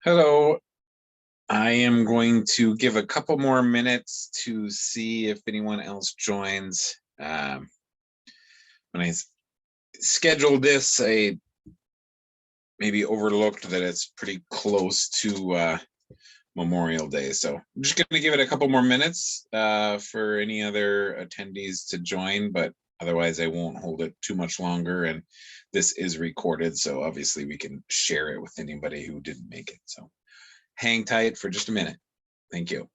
Hello, I am going to give a couple more minutes to see if anyone else joins. When I scheduled this, I maybe overlooked that it's pretty close to Memorial Day. So I'm just going to give it a couple more minutes for any other attendees to join, but otherwise I won't hold it too much longer. And this is recorded, so obviously we can share it with anybody who didn't make it. So hang tight for just a minute. Thank you.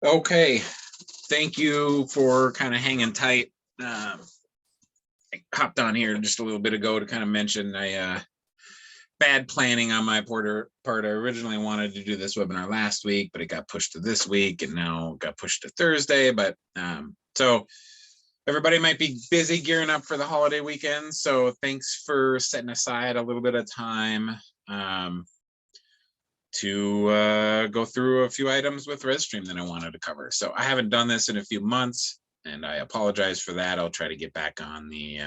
Okay, thank you for kind of hanging tight. I hopped on here just a little bit ago to kind of mention bad planning on my part. I originally wanted to do this webinar last week, but it got pushed to this week and now got pushed to Thursday. But so everybody might be busy gearing up for the holiday weekend. So thanks for setting aside a little bit of time to go through a few items with rezStream that I wanted to cover. So I haven't done this in a few months, and I apologize for that. I'll try to get back on the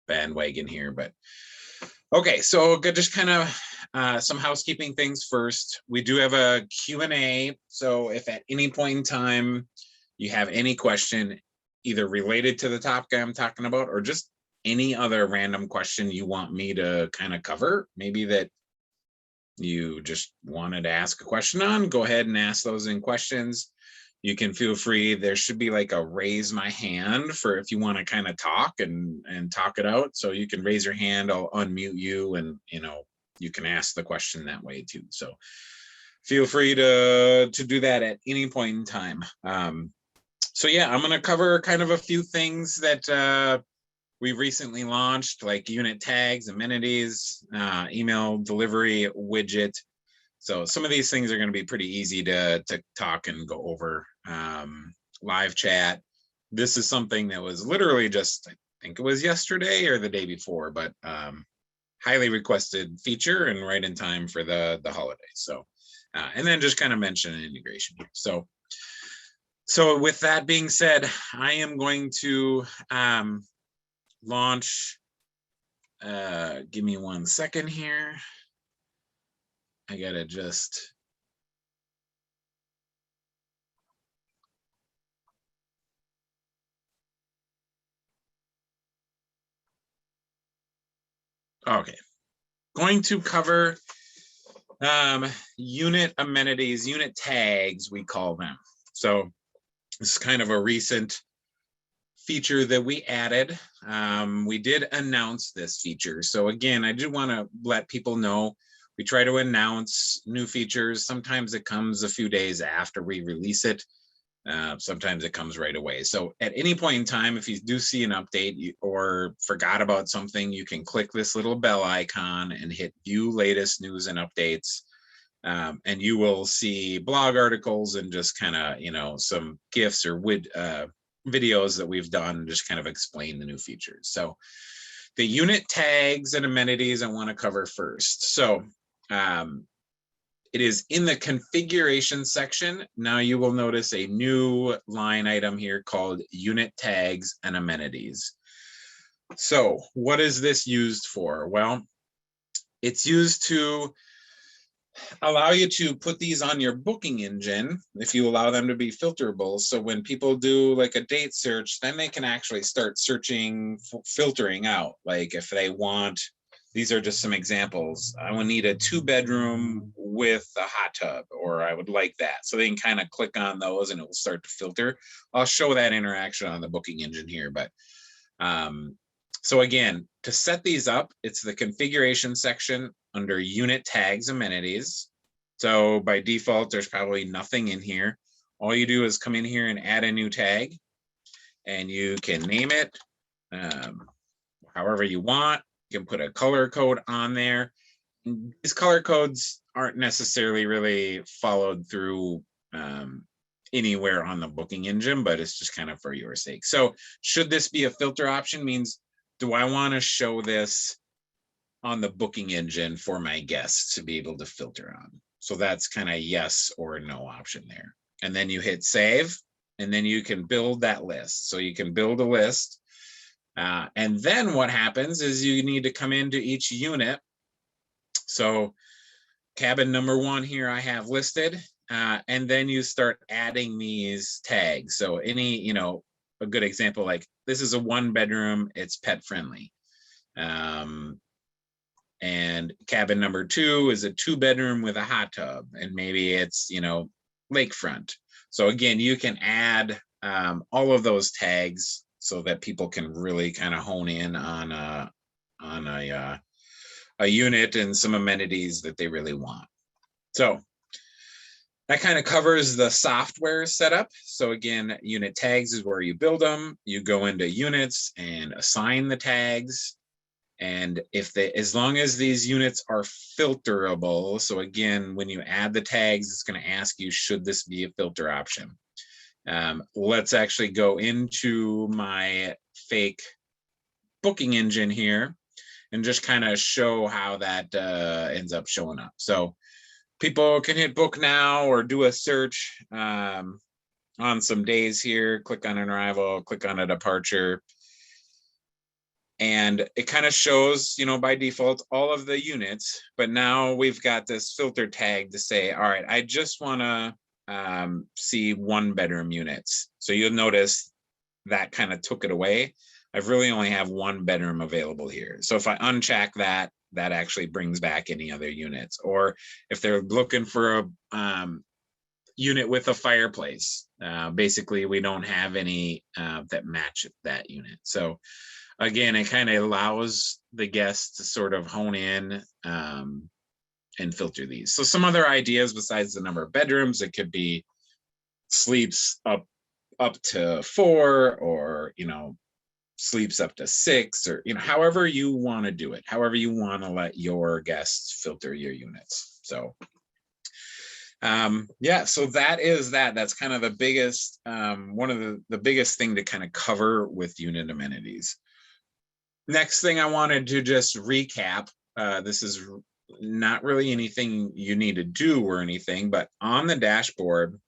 bandwagon here, but okay, so just kind of some housekeeping things first. We do have a Q&A, so if at any point in time you have any question either related to the topic I'm talking about or just any other random question you want me to kind of cover, maybe that you just wanted to ask a question on, go ahead and ask those in questions. You can feel free. There should be like a raise my hand for if you want to kind of talk and talk it out. So you can raise your hand, I'll unmute you, and you can ask the question that way too. So feel free to do that at any point in time. So yeah, I'm going to cover kind of a few things that we recently launched, like unit tags, amenities, email delivery widget. So some of these things are going to be pretty easy to talk and go over. Live chat. This is something that was literally just, I think it was yesterday or the day before, but highly requested feature and right in time for the holidays. So, and then just kind of mention an integration. So with that being said, I am going to launch. Give me 1 second here. I gotta just. Okay, going to cover unit amenities, unit tags, we call them. So this is kind of a recent feature that we added. We did announce this feature. So again, I do want to let people know we try to announce new features. Sometimes it comes a few days after we release it. Sometimes it comes right away. So at any point in time, if you do see an update or forgot about something, you can click this little bell icon and hit view latest news and updates. And you will see blog articles and just kind of, you know, some GIFs or videos that we've done, just kind of explain the new features. So the unit tags and amenities I want to cover first. So it is in the configuration section. Now you will notice a new line item here called unit tags and amenities. So what is this used for? Well, it's used to allow you to put these on your booking engine if you allow them to be filterable. So when people do like a date search, then they can actually start searching, filtering out. Like if they want, these are just some examples. I would need a 2-bedroom with a hot tub, or I would like that. So they can kind of click on those and it will start to filter. I'll show that interaction on the booking engine here, but so again, to set these up, it's the configuration section under unit tags amenities. So by default, there's probably nothing in here. All you do is come in here and add a new tag, and you can name it however you want. You can put a color code on there. These color codes aren't necessarily really followed through anywhere on the booking engine, but it's just kind of for your sake. So should this be a filter option, means do I want to show this on the booking engine for my guests to be able to filter on? So that's kind of yes or no option there. And then you hit save, and then you can build that list. So you can build a list. And then what happens is you need to come into each unit. So cabin number 1 here I have listed, and then you start adding these tags. So any, you know, a good example, like this is a 1-bedroom, it's pet friendly. And cabin number 2 is a 2-bedroom with a hot tub, and maybe it's, you know, lakefront. So again, you can add all of those tags so that people can really kind of hone in on a unit and some amenities that they really want. So that kind of covers the software setup. So again, unit tags is where you build them. You go into units and assign the tags. And if they, as long as these units are filterable, so again, when you add the tags, it's going to ask you, should this be a filter option? Let's actually go into my fake booking engine here and just kind of show how that ends up showing up. So people can hit book now or do a search on some days here, click on an arrival, click on a departure. And it kind of shows, you know, by default, all of the units, but now we've got this filter tag to say, all right, I just want to see 1-bedroom units. So you'll notice that kind of took it away. I really only have 1 bedroom available here. So if I uncheck that, that actually brings back any other units. Or if they're looking for a unit with a fireplace, basically we don't have any that match that unit. So again, it kind of allows the guests to sort of hone in and filter these. So some other ideas besides the number of bedrooms, it could be sleeps up to 4, or, you know, sleeps up to 6, or, you know, however you want to do it, however you want to let your guests filter your units. So yeah, so that's kind of the biggest one of the biggest thing to kind of cover with unit amenities. Next thing I wanted to just recap, this is not really anything you need to do or anything, but on the dashboard,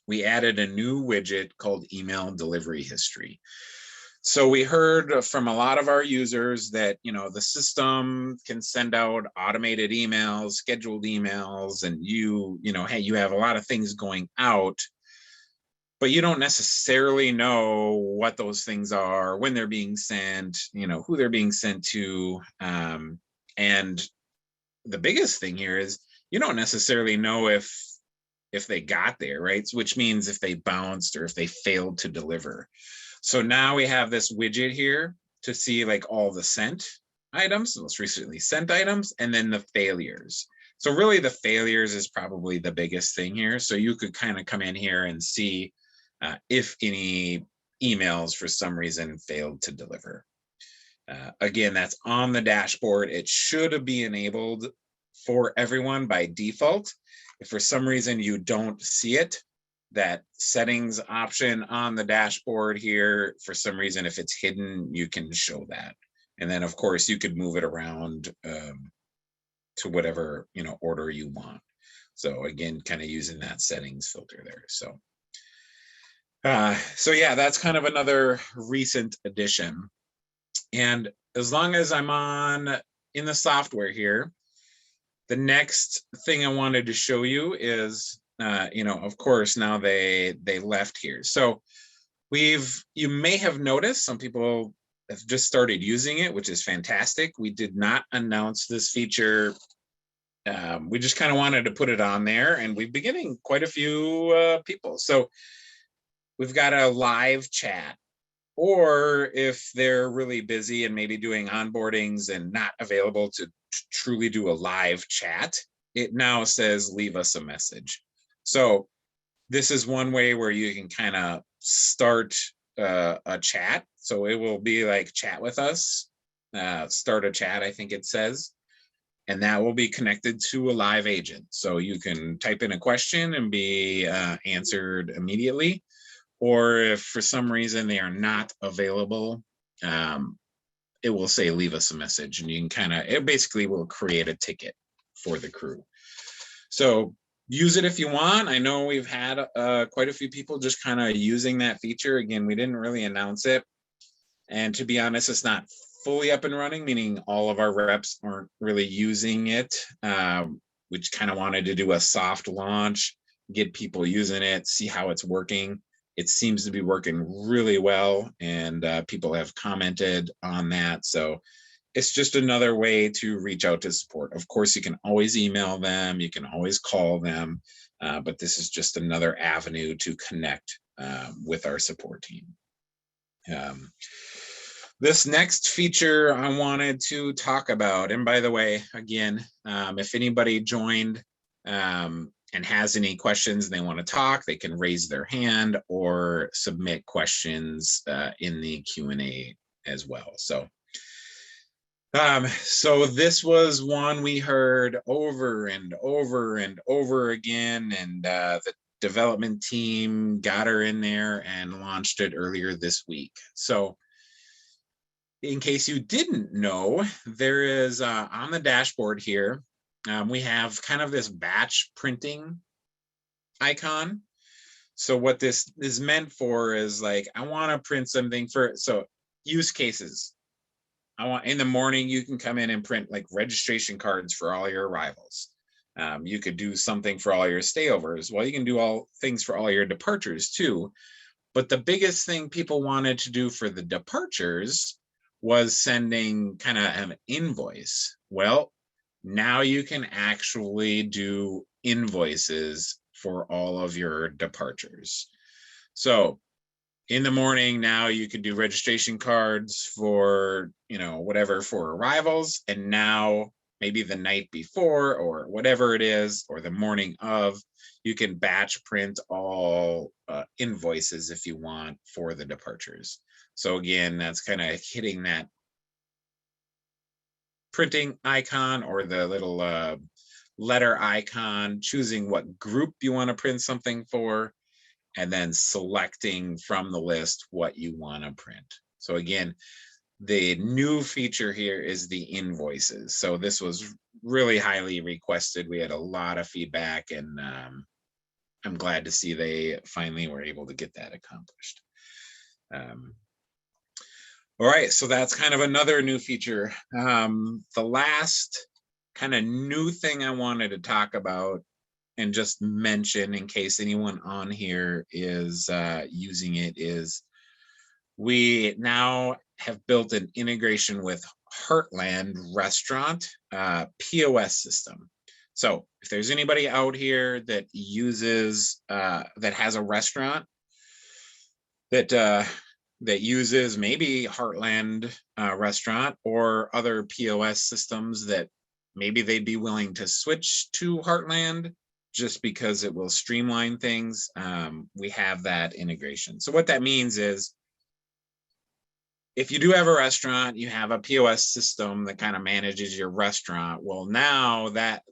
we added a new widget called email delivery history. So we heard from a lot of our users that, you know, the system can send out automated emails, scheduled emails, and you know, hey, you have a lot of things going out, but you don't necessarily know what those things are, when they're being sent, you know, who they're being sent to. And the biggest thing here is you don't necessarily know if they got there, right? Which means if they bounced or if they failed to deliver. So now we have this widget here to see like all the sent items, most recently sent items, and then the failures. So really the failures is probably the biggest thing here. So you could kind of come in here and see if any emails for some reason failed to deliver. Again, that's on the dashboard. It should be enabled for everyone by default. If for some reason you don't see it, that settings option on the dashboard here, for some reason, if it's hidden, you can show that. And then of course you could move it around to whatever, order you want. So again, kind of using that settings filter there. So yeah, that's kind of another recent addition. And as long as I'm in the software here, the next thing I wanted to show you is, of course, now they left here. So you may have noticed some people have just started using it, which is fantastic. We did not announce this feature. We just kind of wanted to put it on there, and we've been getting quite a few people. So we've got a live chat, or if they're really busy and maybe doing onboardings and not available to truly do a live chat, it now says leave us a message. So this is one way where you can kind of start a chat. So it will be like chat with us, start a chat, I think it says, and that will be connected to a live agent. So you can type in a question and be answered immediately. Or if for some reason they are not available, it will say leave us a message, and you can it basically will create a ticket for the crew. So use it if you want. I know we've had quite a few people just kind of using that feature. Again, we didn't really announce it. And to be honest, it's not fully up and running, meaning all of our reps aren't really using it. We just kind of wanted to do a soft launch, get people using it, see how it's working. It seems to be working really well, and people have commented on that. So it's just another way to reach out to support. Of course, you can always email them, you can always call them, but this is just another avenue to connect with our support team. This next feature I wanted to talk about, and by the way, again, if anybody joined and has any questions and they want to talk, they can raise their hand or submit questions in the Q&A as well. So this was one we heard over and over and over again, and the development team got her in there and launched it earlier this week. So in case you didn't know, there is on the dashboard here, we have kind of this batch printing icon. So what this is meant for is like, I want to print something so use cases. I want in the morning, you can come in and print like registration cards for all your arrivals. You could do something for all your stayovers. Well, you can do all things for all your departures too. But the biggest thing people wanted to do for the departures was sending kind of an invoice. Well, now you can actually do invoices for all of your departures. So in the morning, now you could do registration cards for, whatever for arrivals. And now maybe the night before or whatever it is, or the morning of, you can batch print all invoices if you want for the departures. So again, that's kind of hitting that printing icon or the little letter icon, choosing what group you want to print something for, and then selecting from the list what you want to print. So again, the new feature here is the invoices. So this was really highly requested. We had a lot of feedback, and I'm glad to see they finally were able to get that accomplished. All right, so that's kind of another new feature. The last kind of new thing I wanted to talk about and just mention in case anyone on here is using it is we now have built an integration with Heartland Restaurant POS system. So if there's anybody out here that uses, that has a restaurant that uses maybe Heartland Restaurant or other POS systems that maybe they'd be willing to switch to Heartland, just because it will streamline things. We have that integration. So what that means is, if you do have a restaurant, you have a POS system that kind of manages your restaurant. Well, now that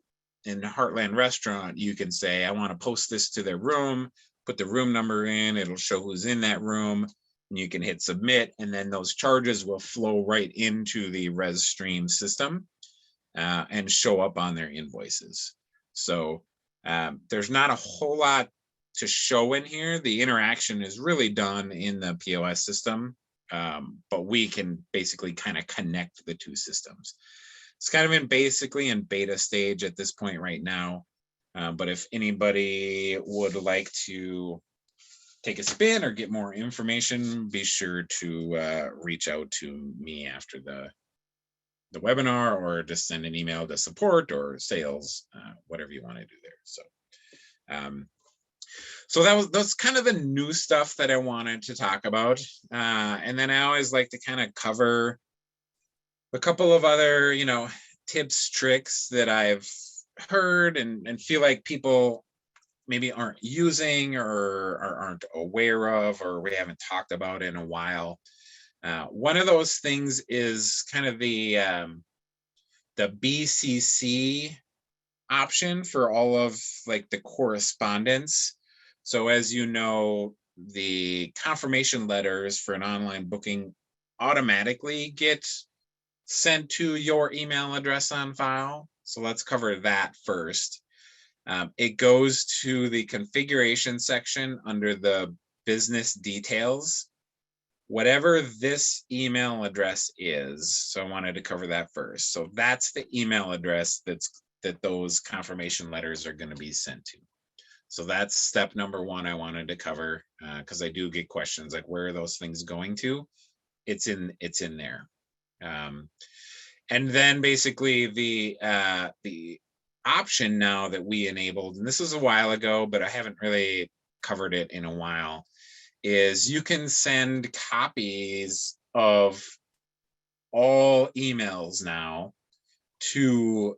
in Heartland Restaurant, you can say, I want to post this to their room, put the room number in, it'll show who's in that room, and you can hit submit, and then those charges will flow right into the rezStream system and show up on their invoices. So there's not a whole lot to show in here. The interaction is really done in the POS system. But we can basically kind of connect the two systems. It's kind of basically in beta stage at this point right now. But if anybody would like to take a spin or get more information, be sure to reach out to me after the webinar, or just send an email to support or sales, whatever you want to do there. So that's kind of the new stuff that I wanted to talk about. And then I always like to kind of cover a couple of other, tips, tricks that I've heard and feel like people maybe aren't using or aren't aware of, or we haven't talked about in a while. One of those things is kind of the BCC option for all of like the correspondence. So as you know, the confirmation letters for an online booking automatically get sent to your email address on file. So let's cover that first. It goes to the configuration section under the business details, whatever this email address is. So I wanted to cover that first. So that's the email address that those confirmation letters are going to be sent to. So that's step number one I wanted to cover, because I do get questions like, where are those things going to? It's in there. And then basically the option now that we enabled, and this was a while ago, but I haven't really covered it in a while, is you can send copies of all emails now to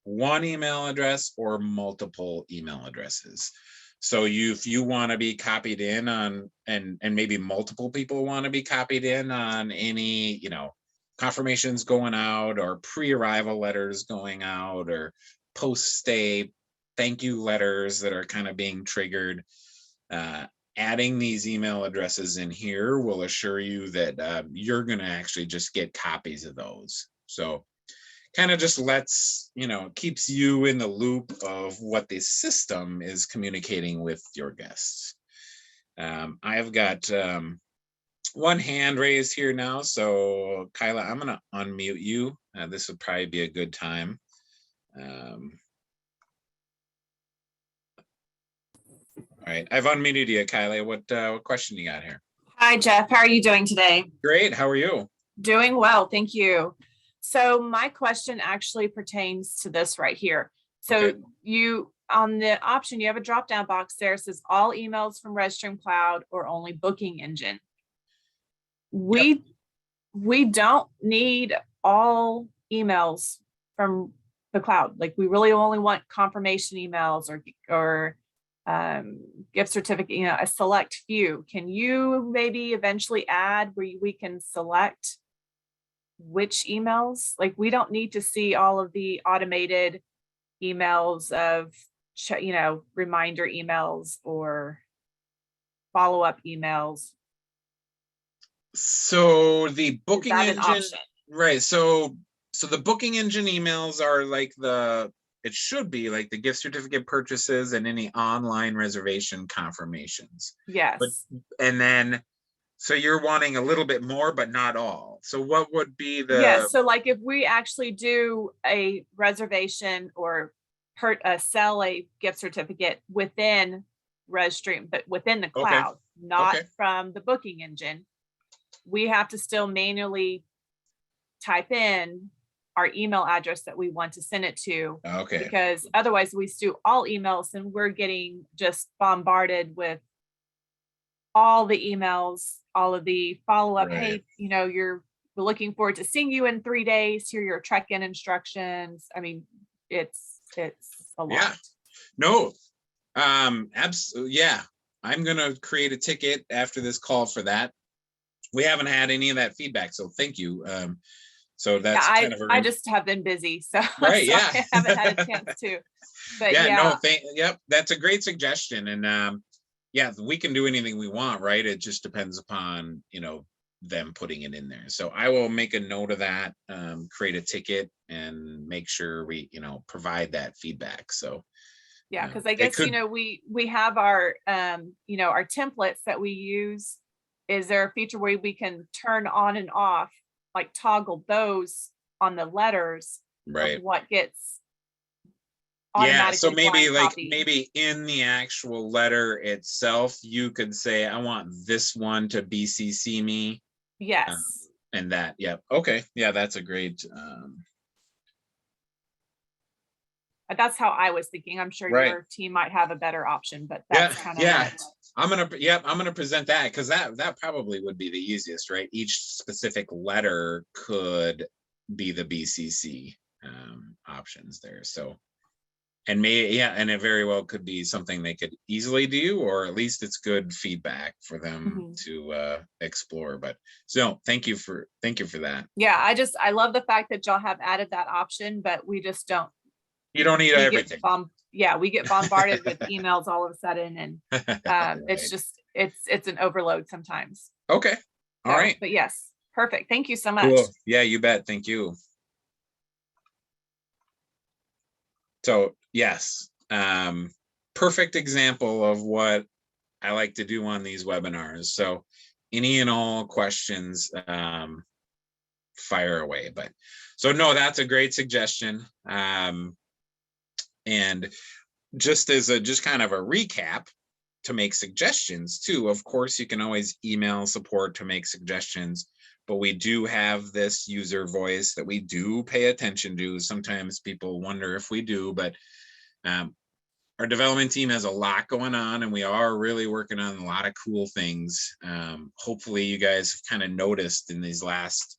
one email address or multiple email addresses. So if you want to be copied in on, and maybe multiple people want to be copied in on any, confirmations going out, or pre-arrival letters going out, or post-stay thank you letters that are kind of being triggered, adding these email addresses in here will assure you that you're going to actually just get copies of those. So kind of just keeps you in the loop of what the system is communicating with your guests. I've got one hand raised here now. So Kyla, I'm going to unmute you. This would probably be a good time. All right, I've unmuted you, Kyla. What question you got here? Hi, Jeff. How are you doing today? Great. How are you? Doing well. Thank you. So my question actually pertains to this right here. So okay. You, on the option, you have a drop-down box there. It says all emails from rezStream Cloud or only booking engine. We don't need all emails from the cloud. Like, we really only want confirmation emails or gift certificate, a select few. Can you maybe eventually add where we can select which emails? Like, we don't need to see all of the automated emails of, reminder emails or follow-up emails. So the booking engine, right? So the booking engine emails are like it should be like the gift certificate purchases and any online reservation confirmations. Yes. And then, so you're wanting a little bit more, but not all. So what would be the? Yes. So like if we actually do a reservation or sell a gift certificate within rezStream, but within the cloud, not from the booking engine, we have to still manually type in our email address that we want to send it to. Okay. Because otherwise we do all emails and we're getting just bombarded with all the emails, all of the follow-up. Right. Hey, we're looking forward to seeing you in 3 days. Here are your check-in instructions. I mean, it's a lot. Yeah. No, Absolutely. Yeah. I'm going to create a ticket after this call for that. We haven't had any of that feedback, so thank you. So Yeah, that's kind of I just have been busy, so, right. so Yeah. I haven't had a chance to, but Yeah. yeah, No, yep. That's a great suggestion. And yeah, we can do anything we want, right? It just depends upon, them putting it in there. So I will make a note of that, create a ticket and make sure we, provide that feedback. So yeah, because I they guess, could, we have our, our templates that we use. Is there a feature where we can turn on and off, like toggle those on the letters of right. what gets Yeah, so automatically maybe blind like copy? maybe in the actual letter itself, you could say, I want this one to BCC me. Yes. And that, yeah, okay, yeah, that's a great That's how I was thinking. I'm sure right. your team might have a better option, but Yeah, that's kind of yeah. what. I'm gonna present that because that probably would be the easiest, right? Each specific letter could be the BCC options there. So and and it very well could be something they could easily do, or at least it's good feedback for them Mhm. to explore. But so thank you for that. Yeah, I love the fact that y'all have added that option, but we just don't, You don't need we get everything. we get bombarded with emails all of a sudden, and it's Right. just, it's an overload sometimes. Okay. All So, right. but yes, perfect. Thank you so much. Cool. Yeah, you bet. Thank you. So yes, perfect example of what I like to do on these webinars. So any and all questions, fire away. But so no, that's a great suggestion. And just as just kind of a recap to make suggestions too, of course, you can always email support to make suggestions, but we do have this user voice that we do pay attention to. Sometimes people wonder if we do, but our development team has a lot going on and we are really working on a lot of cool things. Hopefully you guys have kind of noticed in these last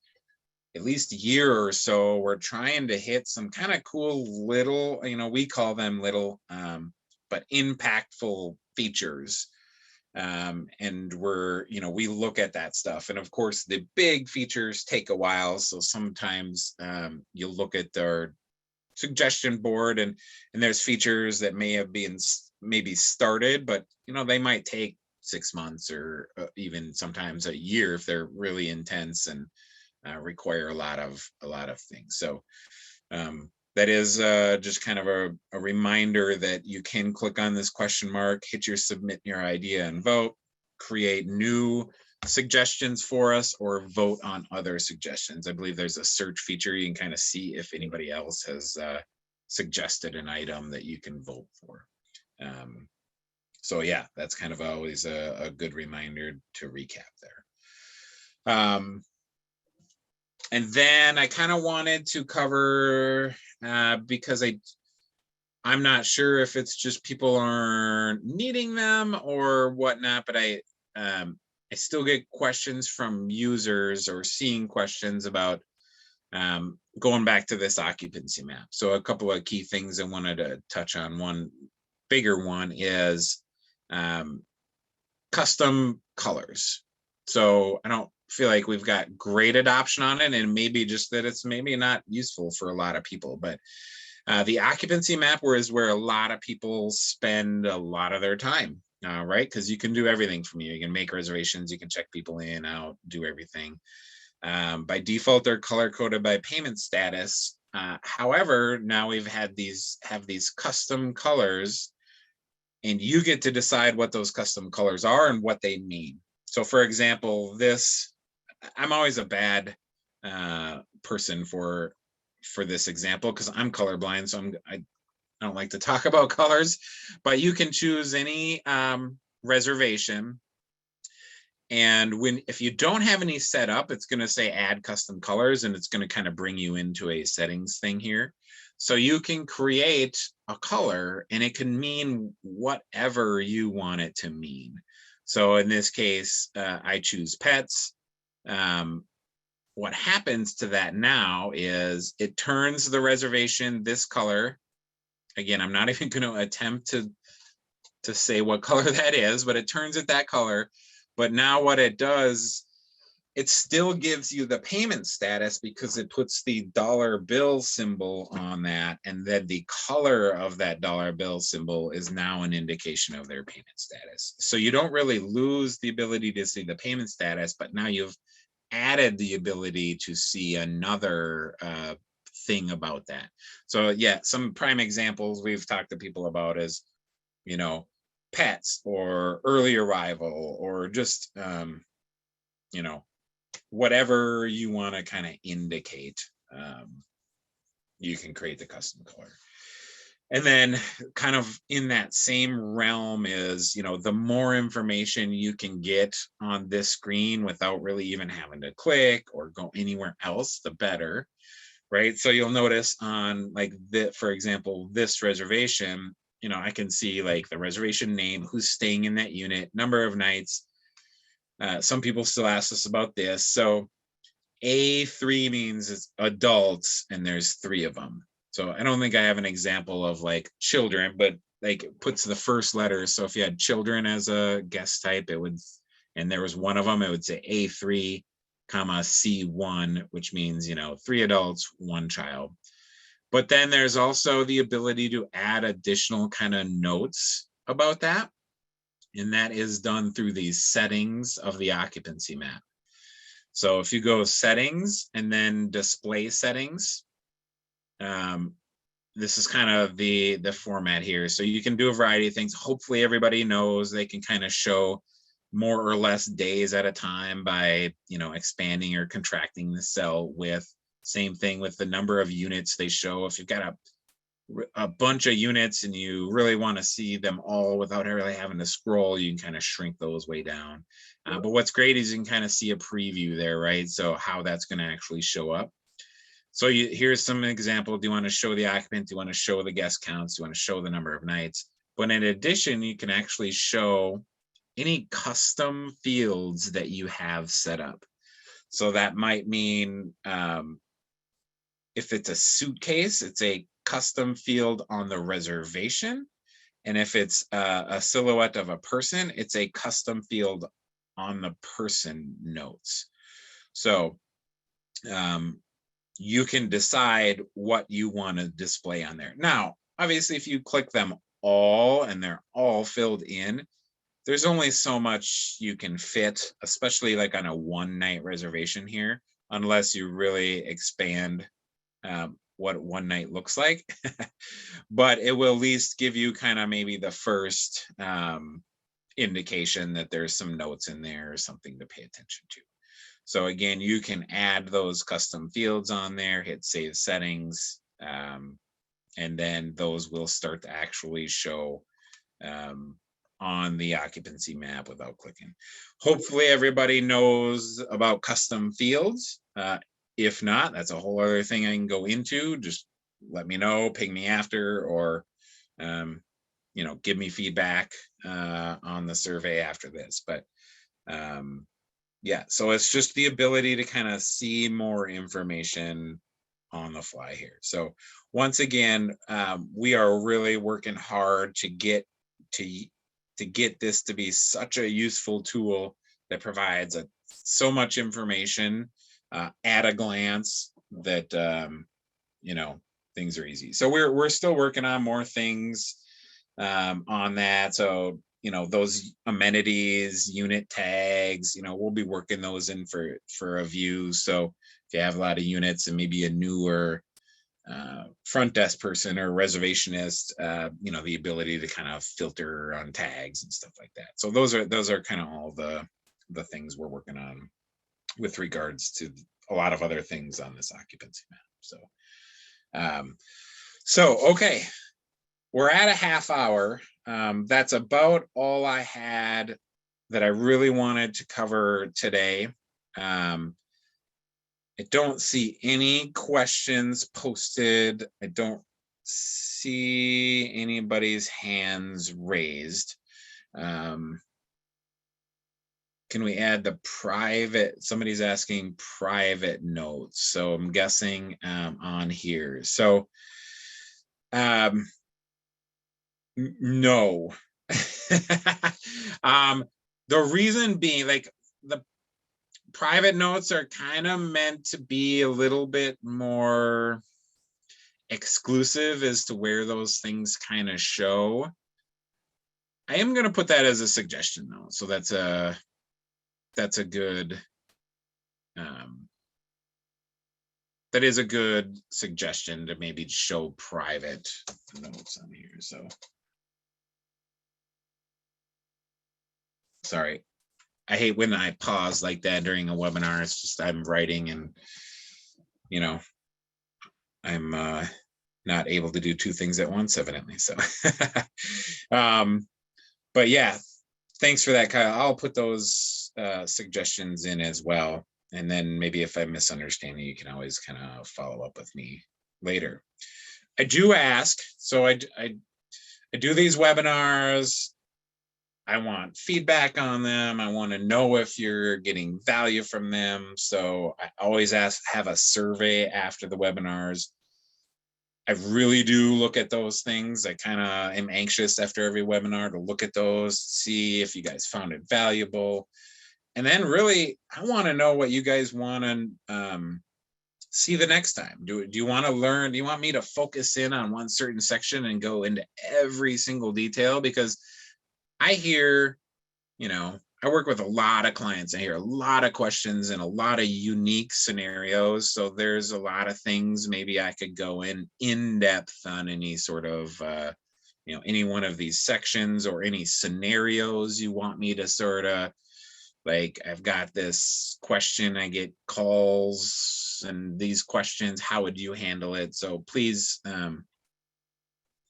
at least a year or so, we're trying to hit some kind of cool little, we call them little, but impactful features. And we look at that stuff. And of course, the big features take a while. So sometimes you look at our suggestion board and there's features that may have been maybe started, but they might take 6 months or even sometimes a year if they're really intense and require a lot of things. So that is just kind of a reminder that you can click on this question mark, hit your submit your idea and vote, create new suggestions for us, or vote on other suggestions. I believe there's a search feature. You can kind of see if anybody else has suggested an item that you can vote for. So yeah, that's kind of always a good reminder to recap there. And then I kind of wanted to cover because I'm not sure if it's just people aren't needing them or whatnot, but I still get questions from users or seeing questions about going back to this occupancy map. So a couple of key things I wanted to touch on. One bigger one is custom colors. So I don't feel like we've got great adoption on it, and maybe just that it's maybe not useful for a lot of people. But the occupancy map is where a lot of people spend a lot of their time, right? Because you can do everything from you. You can make reservations, you can check people in, out, do everything. By default, they're color coded by payment status. However, now we've had these custom colors, and you get to decide what those custom colors are and what they mean. So for example, I'm always a bad person for this example because I'm colorblind, so I don't like to talk about colors, but you can choose any reservation. And if you don't have any set up, it's going to say add custom colors, and it's going to kind of bring you into a settings thing here. So you can create a color and it can mean whatever you want it to mean. So in this case, I choose pets. What happens to that now is it turns the reservation this color. Again, I'm not even going to attempt to to say what color that is, but it turns it that color. But now what it does, it still gives you the payment status because it puts the dollar bill symbol on that. And then the color of that dollar bill symbol is now an indication of their payment status. So you don't really lose the ability to see the payment status, but now you've added the ability to see another thing about that. So yeah, some prime examples we've talked to people about is, you know, pets or early arrival or just, you know, whatever you want to kind of indicate, you can create the custom color. And then kind of in that same realm is, you know, the more information you can get on this screen without really even having to click or go anywhere else, the better, right? So you'll notice on like for example, this reservation, you know, I can see like the reservation name, who's staying in that unit, number of nights. Some people still ask us about this. So A3 means it's adults and there's 3 of them. So I don't think I have an example of like children, but like it puts the first letter. So if you had children as a guest type, it would, and there was 1 of them, it would say A3, comma C1, which means, you know, 3 adults, 1 child. But then there's also the ability to add additional kind of notes about that. And that is done through these settings of the occupancy map. So if you go settings and then display settings, this is kind of the format here. So you can do a variety of things. Hopefully everybody knows they can kind of show more or less days at a time by, you know, expanding or contracting the cell width. Same thing with the number of units they show. If you've got a bunch of units and you really want to see them all without really having to scroll, you can kind of shrink those way down. But what's great is you can kind of see a preview there, right? So how that's going to actually show up. So here's some example. Do you want to show the occupant? Do you want to show the guest counts? Do you want to show the number of nights? But in addition, you can actually show any custom fields that you have set up. So that might mean if it's a suitcase, it's a custom field on the reservation. And if it's a silhouette of a person, it's a custom field on the person notes. So you can decide what you want to display on there. Now, obviously, if you click them all and they're all filled in, there's only so much you can fit, especially like on a 1-night reservation here, unless you really expand what 1 night looks like. But it will at least give you kind of maybe the first indication that there's some notes in there or something to pay attention to. So again, you can add those custom fields on there, hit save settings, and then those will start to actually show on the occupancy map without clicking. Hopefully everybody knows about custom fields. If not, that's a whole other thing I can go into. Just let me know, ping me after, or you know, give me feedback on the survey after this. But yeah, so it's just the ability to kind of see more information on the fly here. So once again, we are really working hard to get this to be such a useful tool that provides so much information at a glance that you know, things are easy. So we're still working on more things on that. So, you know, those amenities, unit tags, you know, we'll be working those in for a view. So if you have a lot of units and maybe a newer front desk person or reservationist, you know, the ability to kind of filter on tags and stuff like that. So those are kind of all the things we're working on with regards to a lot of other things on this occupancy map. So okay, we're at a half hour. That's about all I had that I really wanted to cover today. I don't see any questions posted. I don't see anybody's hands raised. Can we add the private? Somebody's asking private notes. So I'm guessing on here. So no, The reason being, like, the private notes are kind of meant to be a little bit more exclusive as to where those things kind of show. I am going to put that as a suggestion though. So that's a good, that is a good suggestion to maybe show private notes on here. So sorry. I hate when I pause like that during a webinar. It's just I'm writing and, you know, I'm not able to do two things at once, evidently. So, but yeah, thanks for that, Kyle. I'll put those suggestions in as well. And then maybe if I'm misunderstanding, you can always kind of follow up with me later. I do ask, so I do these webinars. I want feedback on them. I want to know if you're getting value from them. So I always have a survey after the webinars. I really do look at those things. I kind of am anxious after every webinar to look at those, see if you guys found it valuable. And then really, I want to know what you guys want to see the next time. Do you want to learn? Do you want me to focus in on one certain section and go into every single detail? Because I hear, you know, I work with a lot of clients. I hear a lot of questions and a lot of unique scenarios. So there's a lot of things maybe I could go in depth on any sort of, you know, any one of these sections or any scenarios you want me to sort of, like, I've got this question, I get calls and these questions, how would you handle it? So please,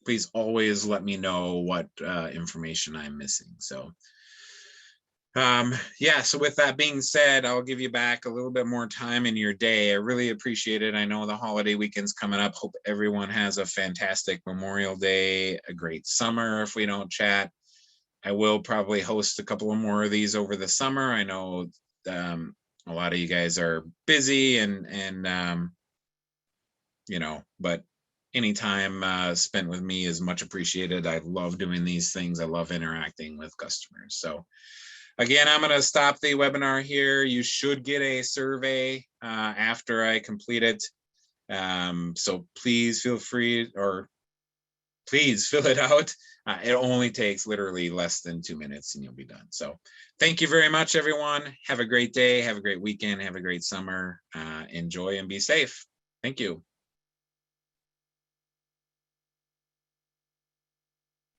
please always let me know what information I'm missing. So yeah, so with that being said, I'll give you back a little bit more time in your day. I really appreciate it. I know the holiday weekend's coming up. Hope everyone has a fantastic Memorial Day, a great summer if we don't chat. I will probably host a couple of more of these over the summer. I know a lot of you guys are busy and you know, but any time spent with me is much appreciated. I love doing these things. I love interacting with customers. So again, I'm going to stop the webinar here. You should get a survey after I complete it. So please feel free, or please fill it out. It only takes literally less than 2 minutes and you'll be done. So thank you very much, everyone. Have a great day. Have a great weekend. Have a great summer. Enjoy and be safe. Thank you.